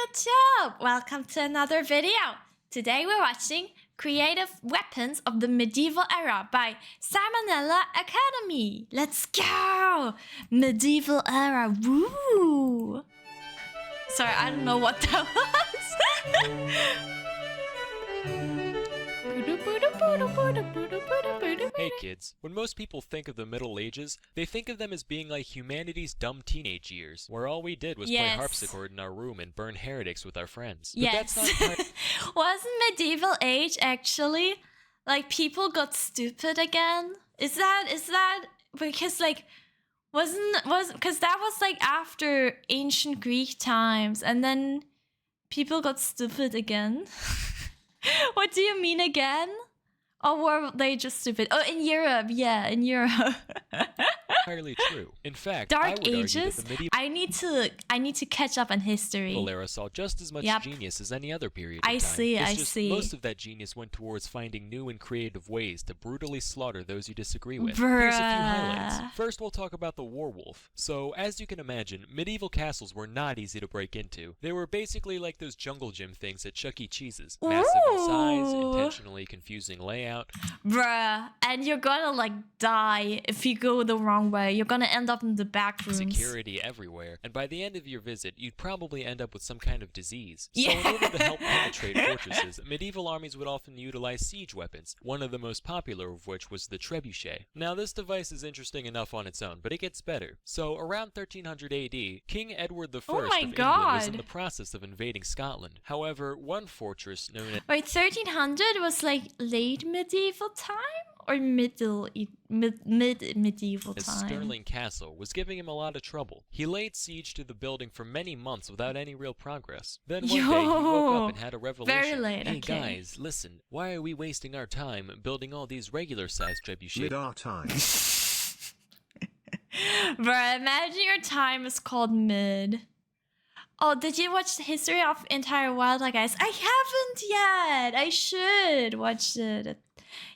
YouTube! Welcome to another video. Today we're watching Creative Weapons of the Medieval Era by Nella Academy. Let's go! Medieval Era, woo! Sorry, I don't know what that was. Hey kids, when most people think of the Middle Ages, they think of them as being like humanity's dumb teenage years, where all we did was play harpsichord in our room and burn heretics with our friends. But that's not Wasn't medieval age actually like people got stupid again? Is that because like because that was like after ancient Greek times and then people got stupid again? What do you mean again? Or were they just stupid? Oh, in Europe, yeah, in Europe. entirely true. In fact, Dark Ages. I need to catch up on history. The era saw just as much genius as any other period. I see. Most of that genius went towards finding new and creative ways to brutally slaughter those you disagree with. Bruh. Here's a few highlights. First, we'll talk about the warwolf. So, as you can imagine, medieval castles were not easy to break into. They were basically like those jungle gym things at Chuck E. Cheese's. Massive in size, intentionally confusing layout. Bruh, and you're gonna like die if you go the wrong way. You're gonna end up in the back rooms. Security everywhere, and by the end of your visit, you'd probably end up with some kind of disease. So in order to help penetrate fortresses, medieval armies would often utilize siege weapons, one of the most popular of which was the trebuchet. Now this device is interesting enough on its own, but it gets better. So around 1300 AD, King Edward I of England was in the process of invading Scotland. However, one fortress known as... Wait, 1300 was like late medieval time? Or medieval time? Stirling Castle was giving him a lot of trouble. He laid siege to the building for many months without any real progress. Then one day he woke up and had a revelation. Very late, hey guys, listen, why are we wasting our time building all these regular-sized trebuchets? Mid our time. Bruh, imagine your time is called mid. Oh, did you watch the History of Entire Wildlife, guys? I haven't yet. I should watch it.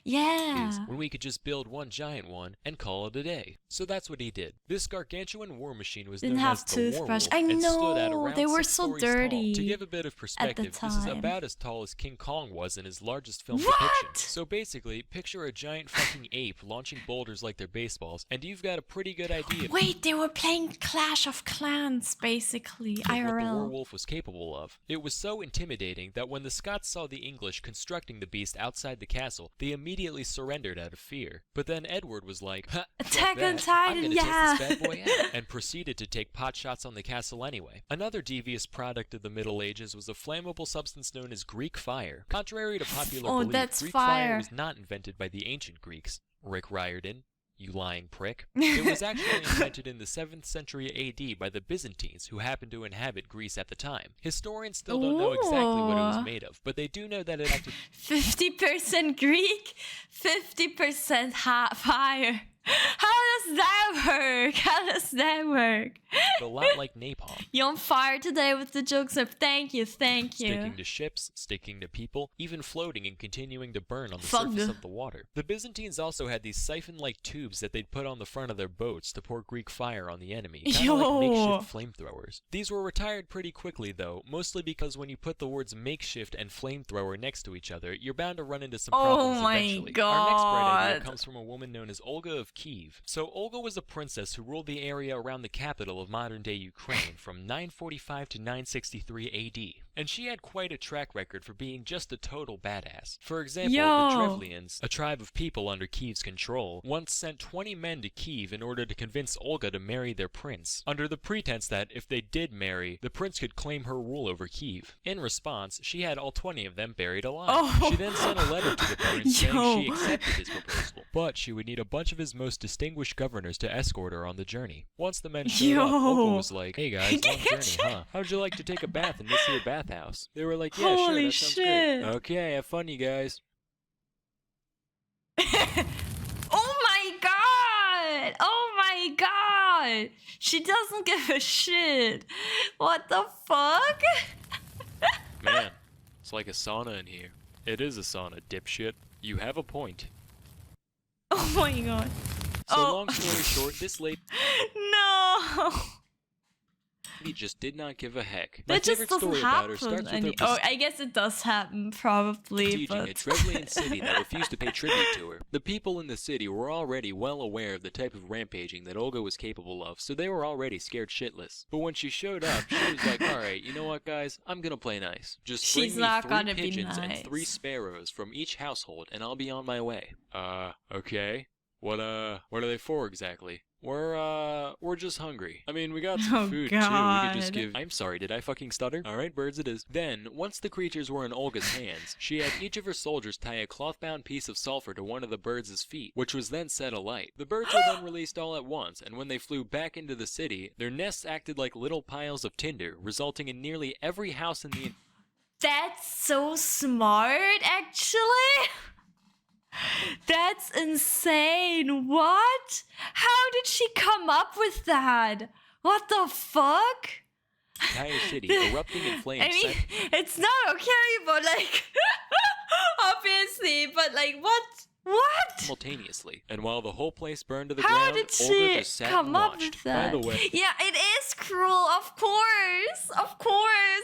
Yeah. When we could just build one giant one and call it a day. So that's what he did. This gargantuan war machine was known as the warwolf and stood at around they were 6 so stories dirty. tall. To give a bit of perspective, this is about as tall as King Kong was in his largest film depiction. So basically, picture a giant fucking ape launching boulders like they're baseballs, and you've got a pretty good idea. Wait, they were playing Clash of Clans, basically, IRL. What the warwolf was capable of. It was so intimidating that when the Scots saw the English constructing the beast outside the castle, they immediately surrendered out of fear. But then Edward was like, Attack on Titan, I'm gonna take this bad boy out, and proceeded to take pot shots on the castle anyway. Another devious product of the Middle Ages was a flammable substance known as Greek fire. Contrary to popular belief, Greek fire was not invented by the ancient Greeks. Rick Riordan, you lying prick. It was actually invented in the 7th century AD by the Byzantines, who happened to inhabit Greece at the time. Historians still don't know exactly what it was made of, but they do know that it acted 50% Greek, 50% fire. How does that work? a lot like napalm. You're on fire today with the jokes of thank you. Sticking to ships, sticking to people, even floating and continuing to burn on the surface of the water. The Byzantines also had these siphon-like tubes that they'd put on the front of their boats to pour Greek fire on the enemy, kind of like makeshift flamethrowers. These were retired pretty quickly though, mostly because when you put the words makeshift and flamethrower next to each other, you're bound to run into some problems eventually. Our next bright idea comes from a woman known as Olga of Kiev. So Olga was a princess who ruled the area around the capital of modern-day Ukraine from 945 to 963 AD, and she had quite a track record for being just a total badass. For example, the Drevlians, a tribe of people under Kiev's control, once sent 20 men to Kiev in order to convince Olga to marry their prince, under the pretense that if they did marry, the prince could claim her rule over Kiev. In response, she had all 20 of them buried alive. She then sent a letter to the prince saying she accepted his proposal, but she would need a bunch of his most distinguished governors to escort her on the journey. Once the men showed up, Olga was like, "Hey guys, long journey, huh? How'd you like to take a bath in this here bathhouse?" They were like, "Yeah, sure, that sounds great. Okay, have fun, you guys." Oh my god! Oh my god! She doesn't give a shit. What the fuck? Man, it's like a sauna in here. It is a sauna, dipshit. You have a point. Oh my god. So long story short, this lady... No! He just did not give a heck. My That just favorite doesn't story about her happen. starts with her I guess it does happen, probably, besieging but... a Trevlian city that refused to pay tribute to her. The people in the city were already well aware of the type of rampaging that Olga was capable of, so they were already scared shitless. But when she showed up, she was like, alright, you know what guys? I'm gonna play nice. Just bring me 3 pigeons and 3 sparrows from each household, and I'll be on my way. Okay. What are they for exactly? We're just hungry. I mean, we got some food too. We could just give... I'm sorry, did I fucking stutter? Alright, birds it is. Then, once the creatures were in Olga's hands, she had each of her soldiers tie a cloth-bound piece of sulfur to one of the birds' feet, which was then set alight. The birds were then released all at once, and when they flew back into the city, their nests acted like little piles of tinder, resulting in nearly every house in the... That's so smart, actually. That's insane. What? How did she come up with that? What the fuck? Entire city erupting in flames. I mean, it's not okay, but like, obviously, but like, what? What? Simultaneously, and while the whole place burned to the How ground, did Olga she just sat come and up watched. with that? By the way, yeah, it is cruel, of course,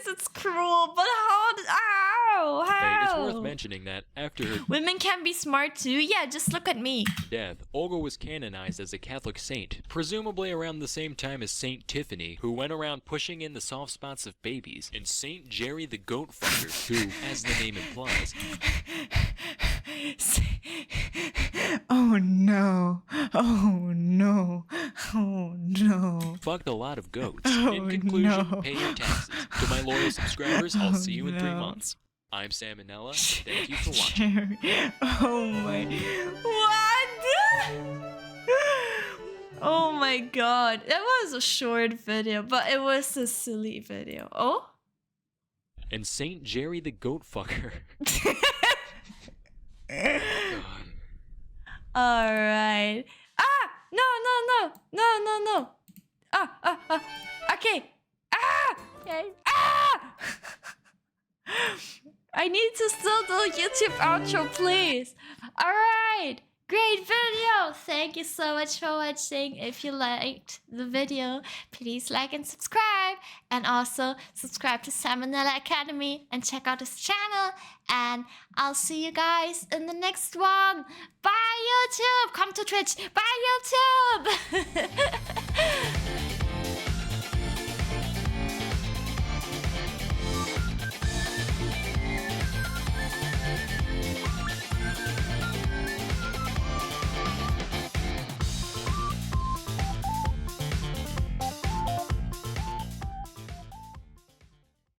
it's cruel. But how? it's worth mentioning that after her Women can be smart too. Yeah, just look at me. death, Olga was canonized as a Catholic saint, presumably around the same time as Saint Tiffany, who went around pushing in the soft spots of babies, and Saint Jerry the Goat Fucker, who, as the name implies, Oh no. Oh no. Oh no. fucked a lot of goats. Oh, In conclusion, no. pay your taxes. To my loyal subscribers, I'll see you in 3 no. months. I'm Sam and Nella. Thank you for watching. Jerry. Oh my. What? Oh my god. That was a short video, but it was a silly video. Oh? And Saint Jerry the Goat Fucker. God. Alright. Ah! No. Okay. Okay. I need to still do YouTube outro, please. Alright. Great video. Thank you so much for watching. If you liked the video, please like and subscribe. And also subscribe to Sam and Nella Academy and check out his channel. And I'll see you guys in the next one. Bye YouTube. Come to Twitch. Bye YouTube.